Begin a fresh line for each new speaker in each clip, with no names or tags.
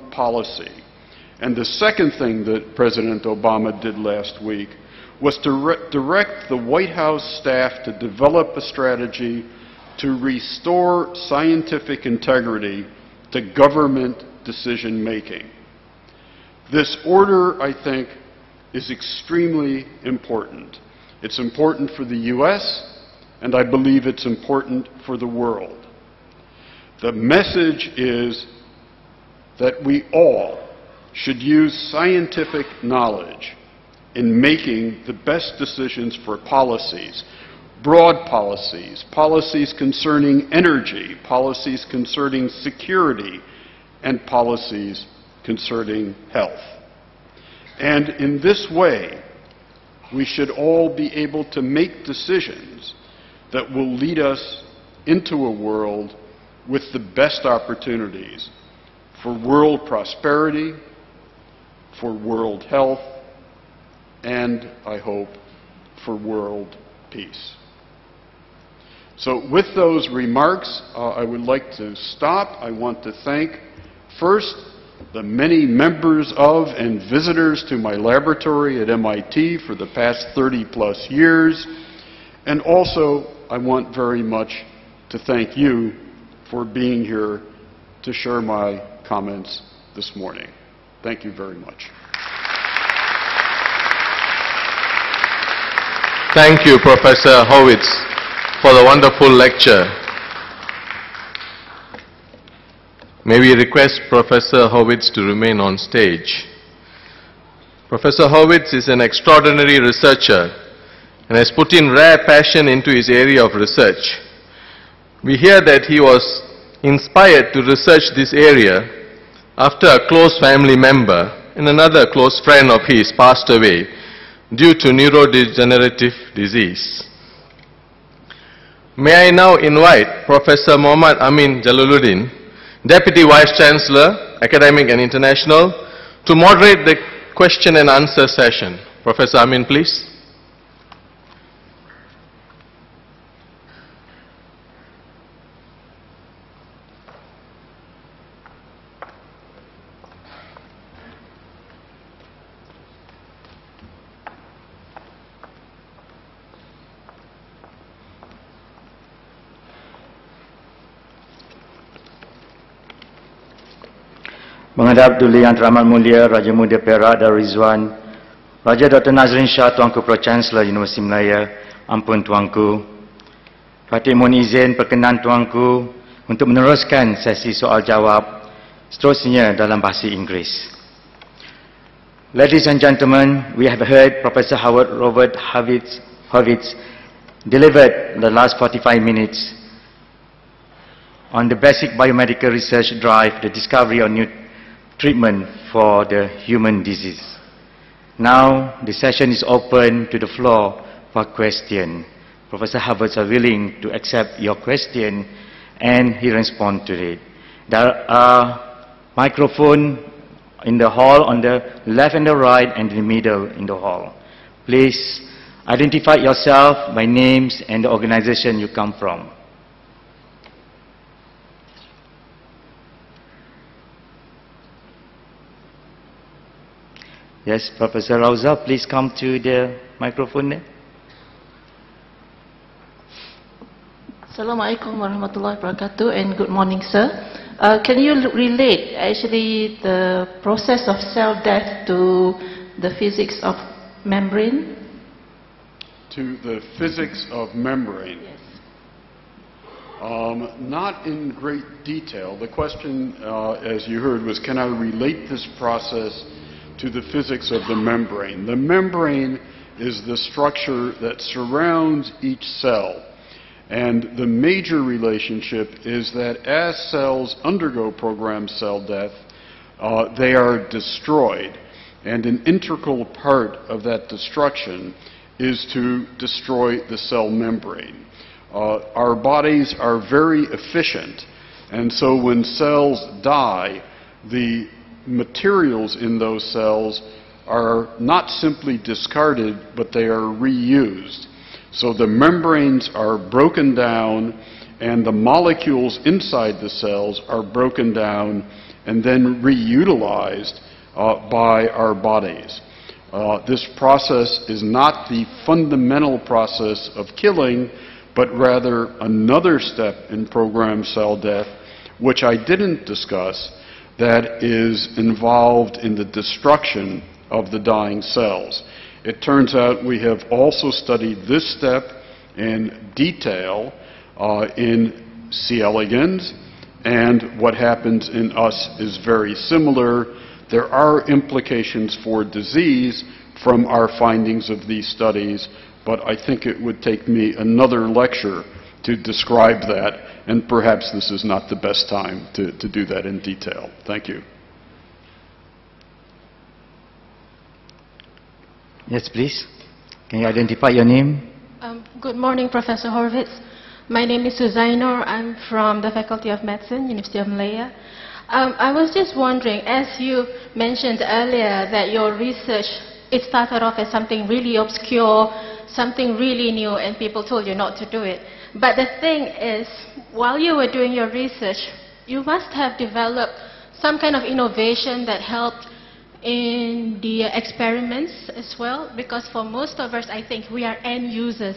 policy. And the second thing that President Obama did last week was to direct the White House staff to develop a strategy to restore scientific integrity to government decision-making. This order, I think, is extremely important. It's important for the U.S., and I believe it's important for the world. The message is that we all should use scientific knowledge in making the best decisions for policies, broad policies, policies concerning energy, policies concerning security, and policies concerning health. And in this way, we should all be able to make decisions that will lead us into a world with the best opportunities for world prosperity, for world health, and, I hope, for world peace. So with those remarks, I would like to stop. I want to thank, first, the many members of and visitors to my laboratory at MIT for the past 30-plus years, and also I want very much to thank you for being here to share my comments this morning. Thank you very much.
Thank you, Professor Horvitz, for the wonderful lecture. May we request Professor Horvitz to remain on stage. Professor Horvitz is an extraordinary researcher and has put in rare passion into his area of research. We hear that he was inspired to research this area after a close family member and another close friend of his passed away due to neurodegenerative disease. May I now invite Professor Muhammad Amin Jalaluddin, Deputy Vice Chancellor, Academic and International, to moderate the question and answer session. Professor Amin, please.
Menghadap Duli Yang Teramat Mulia Raja Muda Perak dan Rizwan, Raja Dr. Nazrin Shah, Tuanku Pro-Chancellor University Malaya, ampun Tuanku. Fatih mohon izin perkenan Tuanku untuk meneruskan sesi soal-jawab seterusnya dalam bahasa Inggeris. Ladies and gentlemen, we have heard Professor Robert Horvitz delivered the last 45 minutes on the basic biomedical research drive, the discovery of new treatment for the human disease. Now, the session is open to the floor for question. Professor Horvitz is willing to accept your question and he respond to it. There are microphones in the hall on the left and the right and in the middle in the hall. Please identify yourself by names and the organization you come from. Yes, Professor Rauza, please come to the microphone there.
Assalamualaikum warahmatullahi wabarakatuh and good morning, sir. Can you relate actually the process of cell death to the physics of membrane?
To the physics of membrane?
Yes.
Not in great detail. The question, as you heard, was can I relate this process to the physics of the membrane? The membrane is the structure that surrounds each cell. And the major relationship is that as cells undergo programmed cell death, they are destroyed. And an integral part of that destruction is to destroy the cell membrane. Our bodies are very efficient, and so when cells die, the materials in those cells are not simply discarded, but they are reused. So the membranes are broken down and the molecules inside the cells are broken down and then reutilized by our bodies. This process is not the fundamental process of killing, but rather another step in programmed cell death, which I didn't discuss, that is involved in the destruction of the dying cells. It turns out we have also studied this step in detail in C. elegans, and what happens in us is very similar. There are implications for disease from our findings of these studies, but I think it would take me another lecture to describe that, and perhaps this is not the best time to do that in detail. Thank you.
Yes, please. Can you identify your name?
Good morning, Professor Horvitz. My name is Suzainor. I'm from the Faculty of Medicine, University of Malaya. I was just wondering, as you mentioned earlier, that your research, it started off as something really obscure, something really new, and people told you not to do it. But the thing is, while you were doing your research, you must have developed some kind of innovation that helped in the experiments as well, because for most of us, I think we are end users.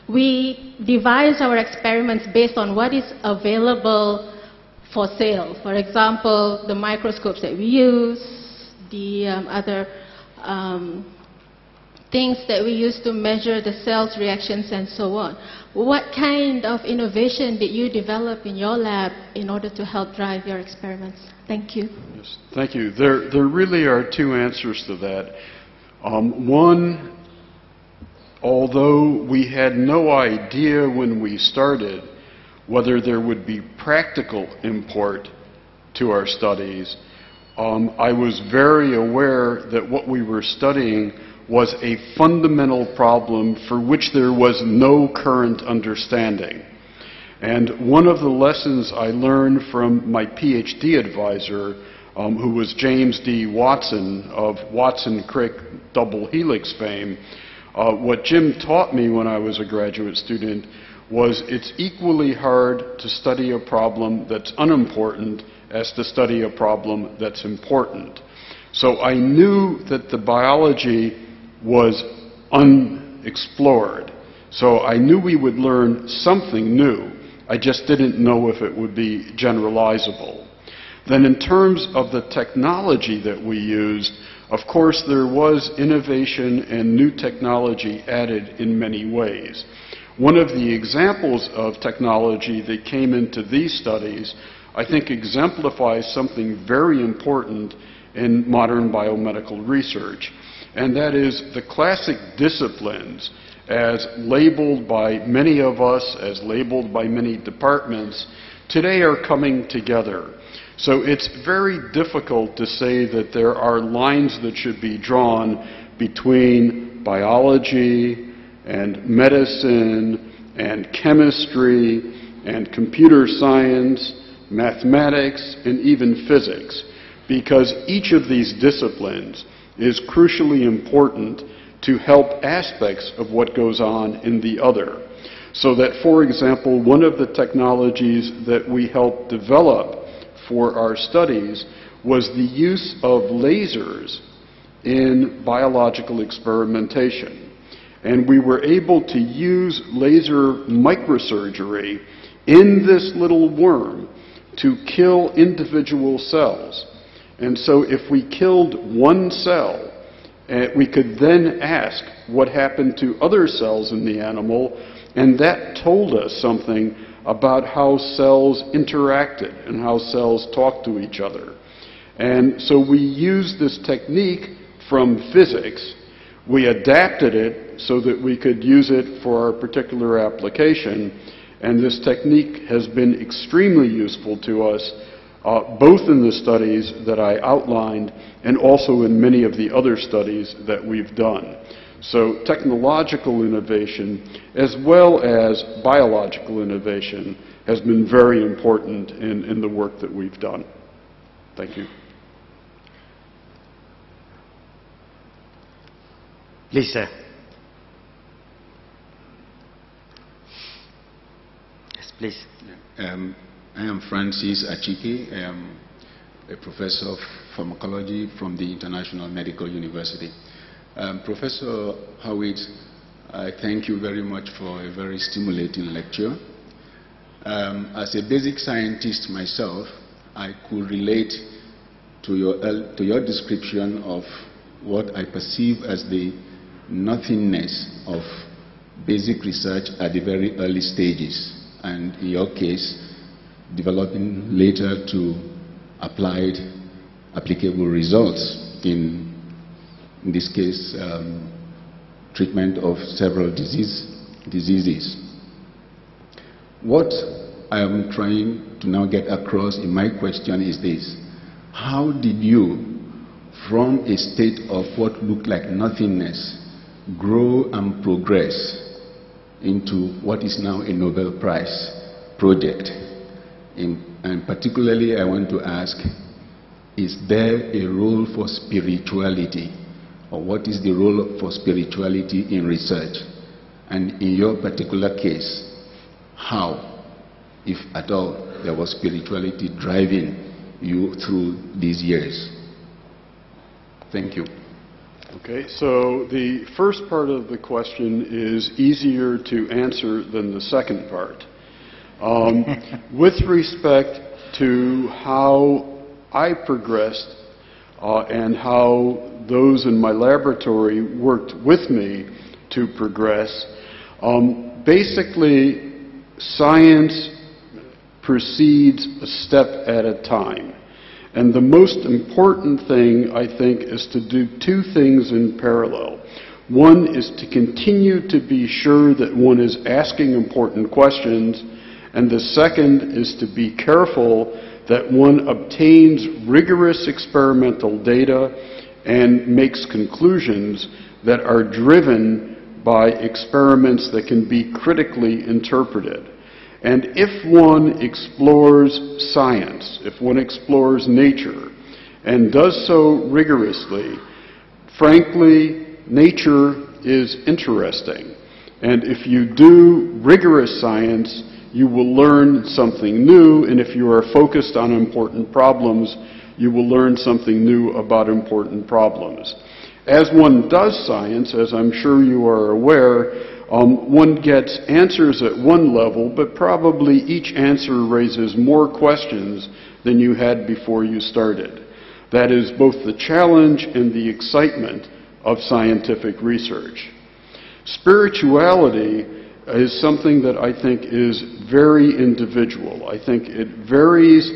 We devise our experiments based on what is available for sale. For example, the microscopes that we use, the other things that we use to measure the cells' reactions and so on. What kind of innovation did you develop in your lab in order to help drive your experiments? Thank you.
Yes, thank you. There really are two answers to that. One, although we had no idea when we started whether there would be practical import to our studies, I was very aware that what we were studying was a fundamental problem for which there was no current understanding. And one of the lessons I learned from my PhD advisor, who was James D. Watson of Watson-Crick double helix fame, what Jim taught me when I was a graduate student was it's equally hard to study a problem that's unimportant as to study a problem that's important. So I knew that the biology was unexplored. So I knew we would learn something new. I just didn't know if it would be generalizable. Then in terms of the technology that we used, of course there was innovation and new technology added in many ways. One of the examples of technology that came into these studies, I think, exemplifies something very important in modern biomedical research, and that is the classic disciplines as labeled by many of us, as labeled by many departments, today are coming together. So it's very difficult to say that there are lines that should be drawn between biology and medicine and chemistry and computer science, mathematics, and even physics, because each of these disciplines is crucially important to help aspects of what goes on in the other. So that, for example, one of the technologies that we helped develop for our studies was the use of lasers in biological experimentation. And we were able to use laser microsurgery in this little worm to kill individual cells. And so if we killed one cell, we could then ask what happened to other cells in the animal, and that told us something about how cells interacted and how cells talk to each other. And so we used this technique from physics. We adapted it so that we could use it for our particular application, and this technique has been extremely useful to us, both in the studies that I outlined and also in many of the other studies that we've done. So technological innovation as well as biological innovation has been very important in the work that we've done. Thank you.
Please, sir. Yes, please.
I am Francis Achike. I am a professor of pharmacology from the International Medical University. Professor Horvitz, I thank you very much for a very stimulating lecture. As a basic scientist myself, I could relate to your description of what I perceive as the nothingness of basic research at the very early stages, and in your case, developing later to applied, applicable results in this case, treatment of several diseases. What I am trying to now get across in my question is this: how did you, from a state of what looked like nothingness, grow and progress into what is now a Nobel Prize project? And particularly I want to ask, is there a role for spirituality? Or what is the role for spirituality in research? And in your particular case, how, if at all, there was spirituality driving you through these years? Thank you.
Okay, so the first part of the question is easier to answer than the second part. With respect to how I progressed and how those in my laboratory worked with me to progress, basically science proceeds a step at a time. And the most important thing, I think, is to do two things in parallel. One is to continue to be sure that one is asking important questions, and the second is to be careful that one obtains rigorous experimental data and makes conclusions that are driven by experiments that can be critically interpreted. And if one explores science, if one explores nature, and does so rigorously, frankly, nature is interesting. And if you do rigorous science, you will learn something new, and if you are focused on important problems, you will learn something new about important problems. As one does science, as I'm sure you are aware, one gets answers at one level, but probably each answer raises more questions than you had before you started. That is both the challenge and the excitement of scientific research. Spirituality is something that I think is very individual. I think it varies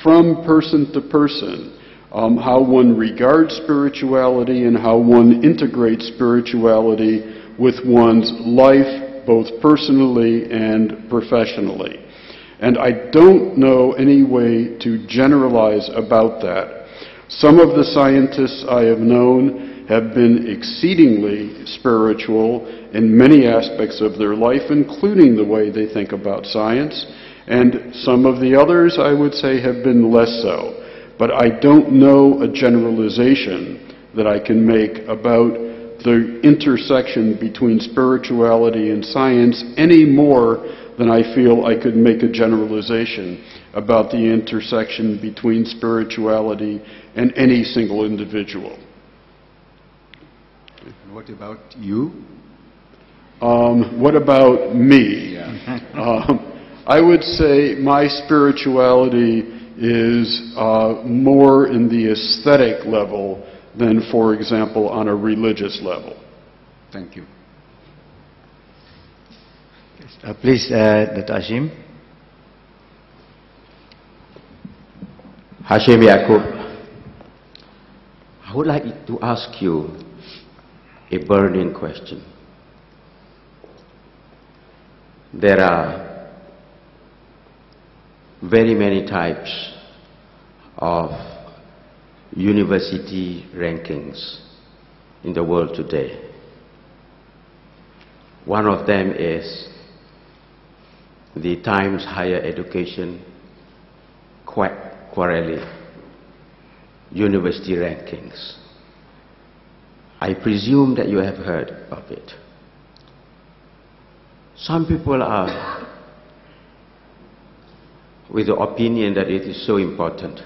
from person to person, how one regards spirituality and how one integrates spirituality with one's life, both personally and professionally. And I don't know any way to generalize about that. Some of the scientists I have known have been exceedingly spiritual in many aspects of their life, including the way they think about science, and some of the others, I would say, have been less so. But I don't know a generalization that I can make about the intersection between spirituality and science any more than I feel I could make a generalization about the intersection between spirituality and any single individual.
What about you?
What about me?
Yeah.
I would say my spirituality is more in the aesthetic level than, for example, on a religious level.
Thank you.
Please, Dr. Hashim.
Hashim Yaqub, I would like to ask you a burning question. There are very many types of university rankings in the world today. One of them is the Times Higher Education Quarterly University Rankings. I presume that you have heard of it. Some people are with the opinion that it is so important